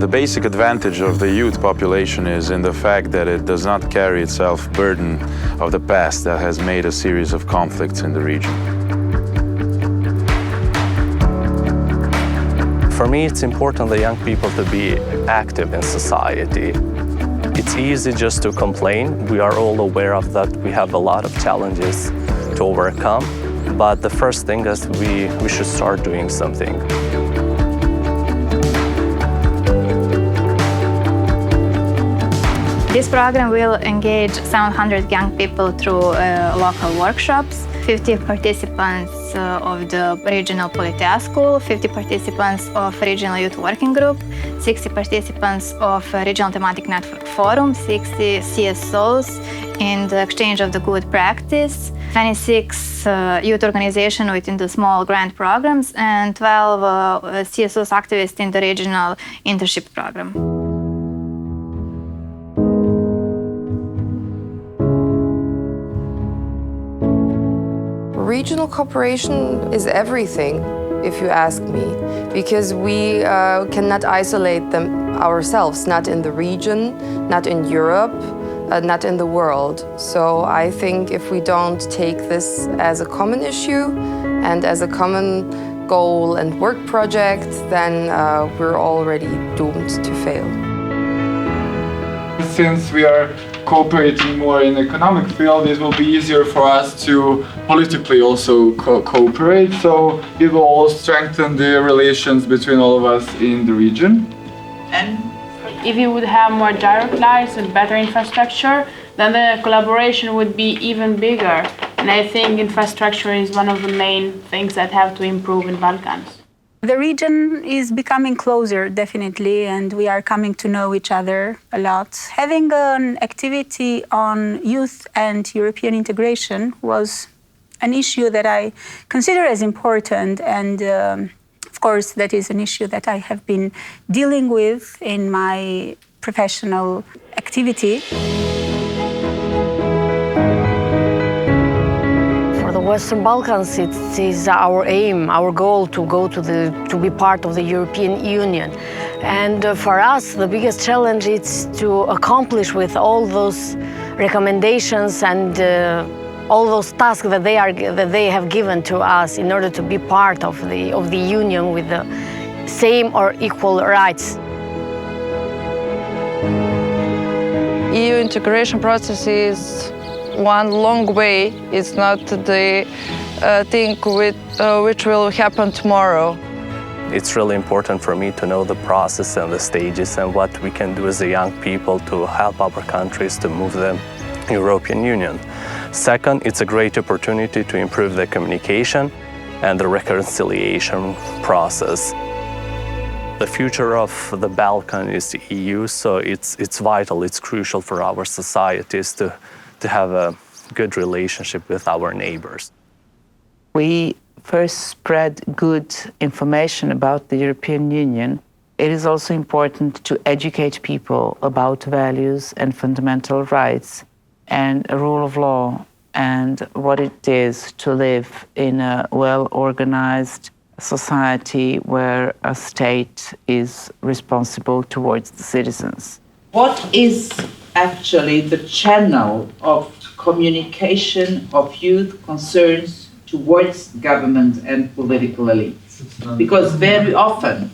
The basic advantage of the youth population is in the fact that it does not carry itself burden of the past that has made a series of conflicts in the region. For me, it's important for young people to be active in society. It's easy just to complain. We are all aware of that. We have a lot of challenges to overcome. But the first thing is we should start doing something. This program will engage 700 young people through local workshops, 50 participants of the regional Politeia school, 50 participants of regional youth working group, 60 participants of regional thematic network forum, 60 CSOs in the exchange of the good practice, 26 youth organizations within the small grant programs, and 12 CSOs activists in the regional internship program. Regional cooperation is everything, if you ask me, because we cannot isolate them ourselves, not in the region, not in Europe, not in the world. So I think if we don't take this as a common issue and as a common goal and work project, then we're already doomed to fail. Since we are cooperating more in the economic field, it will be easier for us to politically also cooperate. So it will all strengthen the relations between all of us in the region. And if you would have more direct lines and better infrastructure, then the collaboration would be even bigger. And I think infrastructure is one of the main things that have to improve in Balkans. The region is becoming closer, definitely, and we are coming to know each other a lot. Having an activity on youth and European integration was an issue that I consider as important, and of course that is an issue that I have been dealing with in my professional activity. Western Balkans, it is our aim, our goal to be part of the European Union. And for us, the biggest challenge is to accomplish with all those recommendations and all those tasks that they have given to us in order to be part of the Union with the same or equal rights. EU integration process is one long way. It's not the thing which will happen tomorrow. It's really important for me to know the process and the stages and what we can do as a young people to help our countries to move the European Union. Second, it's a great opportunity to improve the communication and the reconciliation process. The future of the Balkan is the EU, so it's vital, it's crucial for our societies to have a good relationship with our neighbors. We first spread good information about the European Union. It is also important to educate people about values and fundamental rights and a rule of law and what it is to live in a well-organized society where a state is responsible towards the citizens. What is actually the channel of communication of youth concerns towards government and political elites? Because very often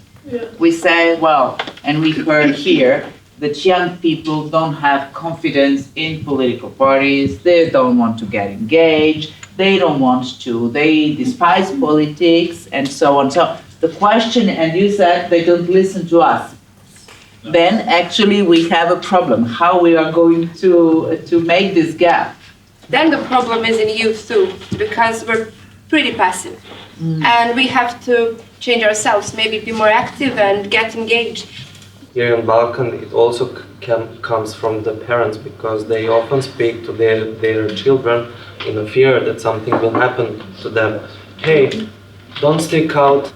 we say, well, and we heard here, that young people don't have confidence in political parties, they don't want to get engaged, they don't want to, they despise politics, and so on. So the question, and you said they don't listen to us. Then actually we have a problem, how we are going to make this gap. Then the problem is in youth too, because we're pretty passive. And we have to change ourselves, maybe be more active and get engaged. Here in Balkan, it also comes from the parents, because they often speak to their children in a fear that something will happen to them. Hey, don't stick out,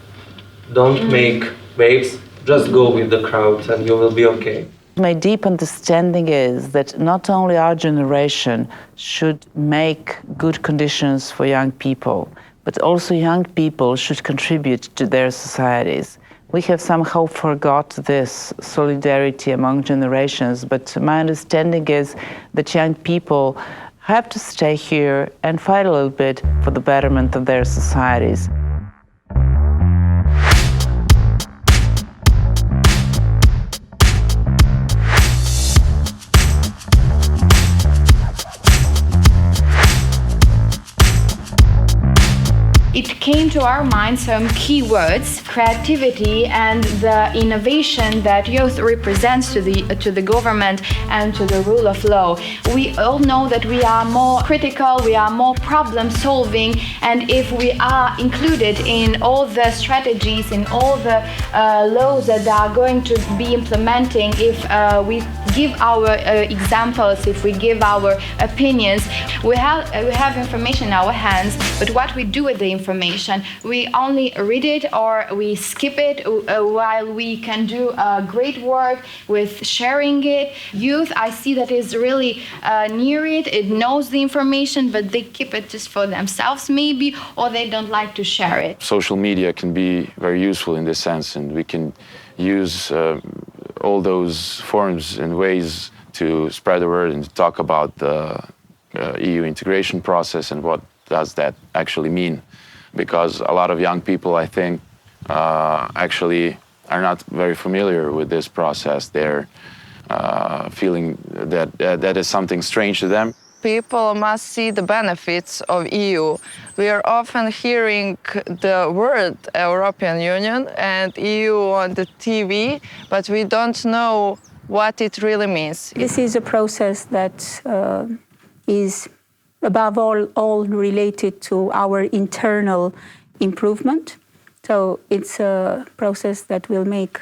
don't make waves, just go with the crowd and you will be okay. My deep understanding is that not only our generation should make good conditions for young people, but also young people should contribute to their societies We have somehow forgot this solidarity among generations, but my understanding is that young people have to stay here and fight a little bit for the betterment of their societies. It came to our mind some keywords: creativity and the innovation that youth represents to the government and to the rule of law. We all know that we are more critical, we are more problem solving, and if we are included in all the strategies, in all the laws that are going to be implementing, if we give our examples, if we give our opinions, we have information in our hands, but what we do with the information, we only read it or we skip it, while we can do great work with sharing it. Youth, I see that is really near it, it knows the information, but they keep it just for themselves maybe, or they don't like to share it. Social media can be very useful in this sense, and we can use all those forms and ways to spread the word and to talk about the EU integration process and what does that actually mean. Because a lot of young people, I think, actually are not very familiar with this process. They're feeling that that is something strange to them. People must see the benefits of EU. We are often hearing the word European Union and EU on the TV, but we don't know what it really means. This is a process that is above all related to our internal improvement. So it's a process that will make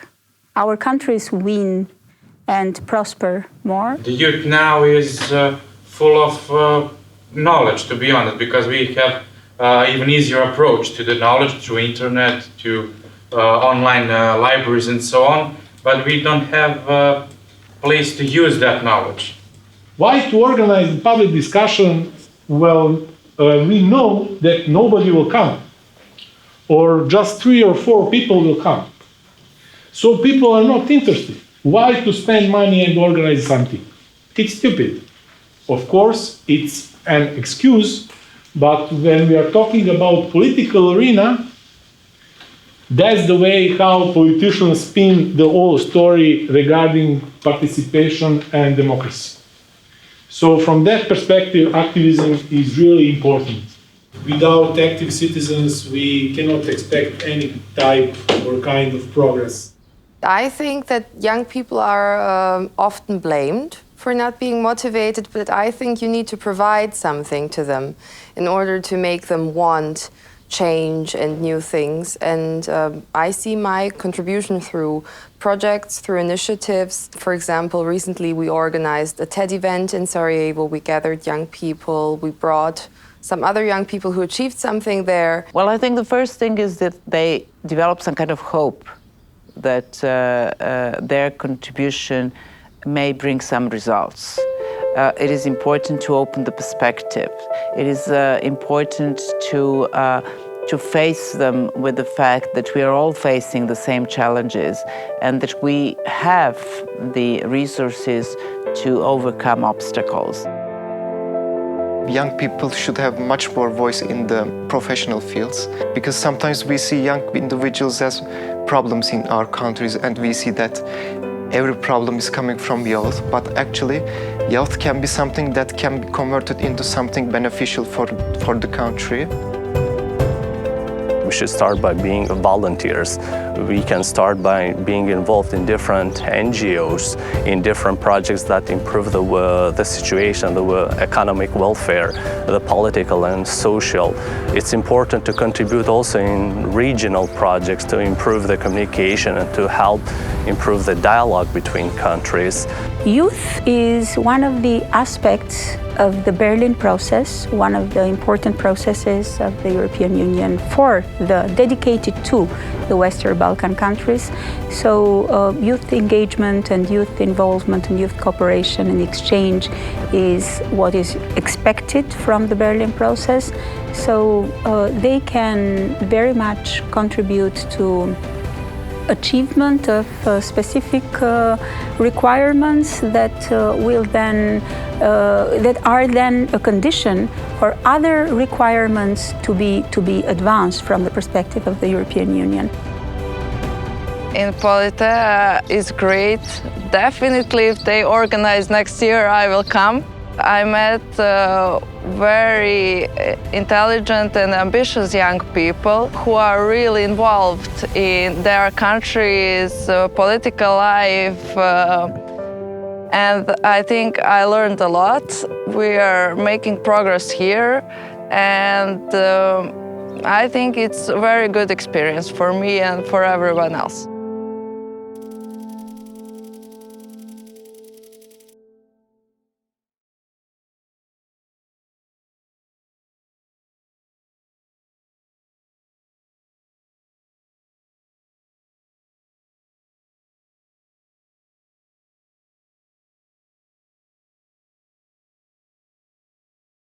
our countries win and prosper more. The youth now is full of knowledge, to be honest, because we have even easier approach to the knowledge through internet, to online libraries and so on, but we don't have a place to use that knowledge. Why to organize public discussion? Well, we know that nobody will come, or just 3 or 4 people will come. So people are not interested. Why to spend money and organize something? It's stupid. Of course, it's an excuse, but when we are talking about political arena, that's the way how politicians spin the whole story regarding participation and democracy. So from that perspective, activism is really important. Without active citizens, we cannot expect any type or kind of progress. I think that young people are often blamed for not being motivated, but I think you need to provide something to them in order to make them want change and new things. And I see my contribution through projects, through initiatives. For example, recently we organized a TED event in Sarajevo. We gathered young people. We brought some other young people who achieved something there. Well, I think the first thing is that they develop some kind of hope that their contribution may bring some results. It is important to open the perspective. It is important to face them with the fact that we are all facing the same challenges and that we have the resources to overcome obstacles. Young people should have much more voice in the professional fields, because sometimes we see young individuals as problems in our countries, and we see that every problem is coming from youth, but actually youth can be something that can be converted into something beneficial for the country. We should start by being volunteers. We can start by being involved in different NGOs, in different projects that improve the situation, the economic welfare, the political and social. It's important to contribute also in regional projects to improve the communication and to help improve the dialogue between countries. Youth is one of the aspects of the Berlin process, one of the important processes of the European Union dedicated to the Western Balkan countries. So youth engagement and youth involvement and youth cooperation and exchange is what is expected from the Berlin process. So they can very much contribute to achievement of specific requirements that that are then a condition for other requirements to be advanced from the perspective of the European Union. In Politeia is great. Definitely, if they organize next year, I will come. I met very intelligent and ambitious young people who are really involved in their country's political life. And I think I learned a lot. We are making progress here, and I think it's a very good experience for me and for everyone else.